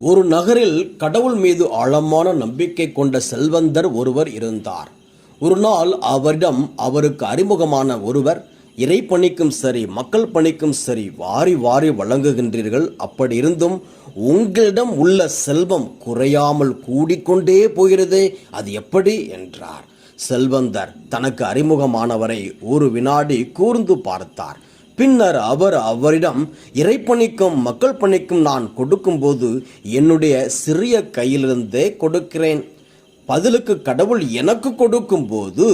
ஒரு நகரில் கடவுள் மீது ஆழமான நம்பிக்கை கொண்ட செல்வந்தர் ஒருவர் இருந்தார். ஒரு நாள் அவரிடம் அவருக்கு அறிமுகமான ஒருவர், இறை பணிக்கும் சரி மக்கள் பணிக்கும் சரி வாரி வாரி வழங்குகின்றீர்கள், அப்படி இருந்தும் உங்களிடம் உள்ள செல்வம் குறையாமல் கூடிக்கொண்டே போகிறதே, அது எப்படி என்றார். செல்வந்தர் தனக்கு அறிமுகமானவரை ஒரு வினாடி கூர்ந்து பார்த்தார். பின்னர் அவரிடம், இறைப்பணிக்கும் மக்கள் பணிக்கும் நான் கொடுக்கும்போது என்னுடைய சிறிய கையிலிருந்தே கொடுக்கிறேன். பதிலுக்கு கடவுள் எனக்கு கொடுக்கும்போது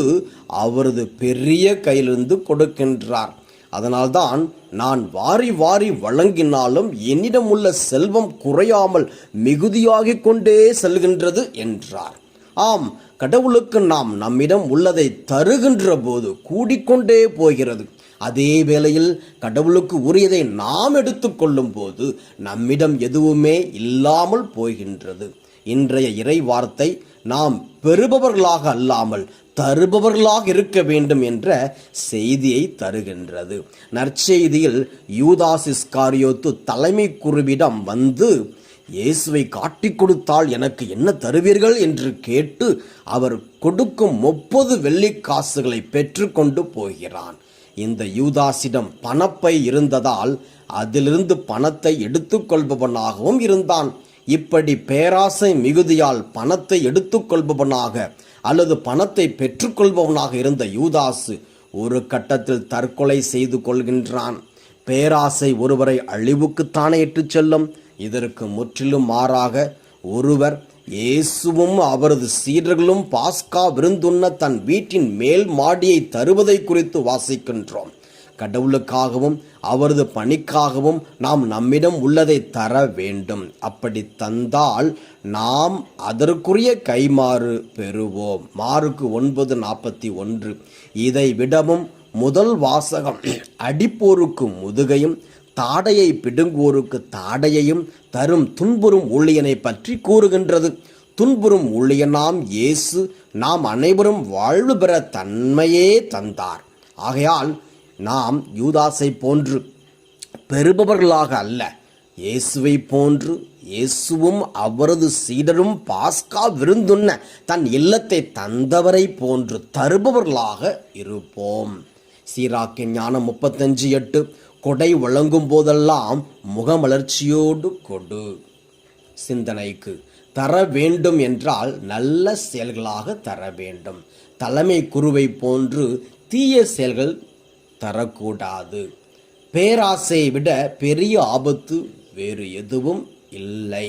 அவரது பெரிய கையிலிருந்து கொடுக்கின்றார். அதனால்தான் நான் வாரி வாரி வழங்கினாலும் என்னிடம் உள்ள செல்வம் குறையாமல் மிகுதியாகிக் கொண்டே செல்கின்றது என்றார். ஆம், கடவுளுக்கு நாம் நம்மிடம் உள்ளதை தருகின்ற போது கூடிக்கொண்டே போகிறது. அதே வேளையில் கடவுளுக்கு உரியதை நாம் எடுத்துக்கொள்ளும் போது நம்மிடம் எதுவுமே இல்லாமல் போகின்றது. இன்றைய இறை வார்த்தை நாம் பெறுபவர்களாக அல்லாமல் தருபவர்களாக இருக்க வேண்டும் என்ற செய்தியை தருகின்றது. நற்செய்தியில் யூதாஸ் இஸ்காரியோத்து தலைமை குருவிடம் வந்து, இயேசுவை காட்டிக் கொடுத்தால் எனக்கு என்ன தருவீர்கள் என்று கேட்டு அவர் கொடுக்கும் 30 வெள்ளிக்காசுகளை பெற்றுக்கொண்டு போகிறான். இந்த யூதாஸிடம் பணப்பை இருந்ததால் அதிலிருந்து பணத்தை எடுத்துக்கொள்பவனாகவும் இருந்தான். இப்படி பேராசை மிகுதியால் பணத்தை எடுத்துக்கொள்பவனாக அல்லது பணத்தை பெற்றுக்கொள்பவனாக இருந்த யூதாசு ஒரு கட்டத்தில் தற்கொலை செய்து கொள்கின்றான். பேராசை ஒருவரை அழிவுக்குத்தானே இட்டுச் செல்லும். இதற்கு முற்றிலும் மாறாக ஒருவர் இயேசுவும் அவரது சீடர்களும் பாஸ்கா விருந்துண்ண தன் வீட்டின் மேல் மாடியை தருவதை குறித்து வாசிக்கின்றோம். கடவுளுக்காகவும் அவரது பணிக்காகவும் நாம் நம்மிடம் உள்ளதை தர வேண்டும். அப்படி தந்தால் நாம் அதற்குரிய கைமாறு பெறுவோம். மார்க்கு 9:41. இதை விடவும் முதல் வாசகம் அடிப்போருக்கு முதுகையும் தாடையை பிடுங்குவோருக்கு தாடையையும் தரும் துன்புறும் ஊழியனை பற்றி கூறுகின்றது. துன்புறும் ஊழியனாம் இயேசு நாம் அனைவரும் வாழ்வு பெற தன்மையே தந்தார். ஆகையால் நாம் யூதாசை போன்று பெறுபவர்களாக அல்ல, இயேசுவை போன்று இயேசுவும் அவரது சீடரும் பாஸ்கா விருந்துண்ண தன் இல்லத்தை தந்தவரை போன்று தருபவர்களாக இருப்போம். சீராக்கின் ஞானம் 35:8. கொடை வழங்கும் போதெல்லாம் முகமலர்ச்சியோடு கொடு. சிந்தனைக்கு, தர வேண்டும் என்றால் நல்ல செயல்களாக தர வேண்டும். தலைமை குருவை போன்று தீய செயல்கள் தரக்கூடாது. பேராசையை விட பெரிய ஆபத்து வேறு எதுவும் இல்லை.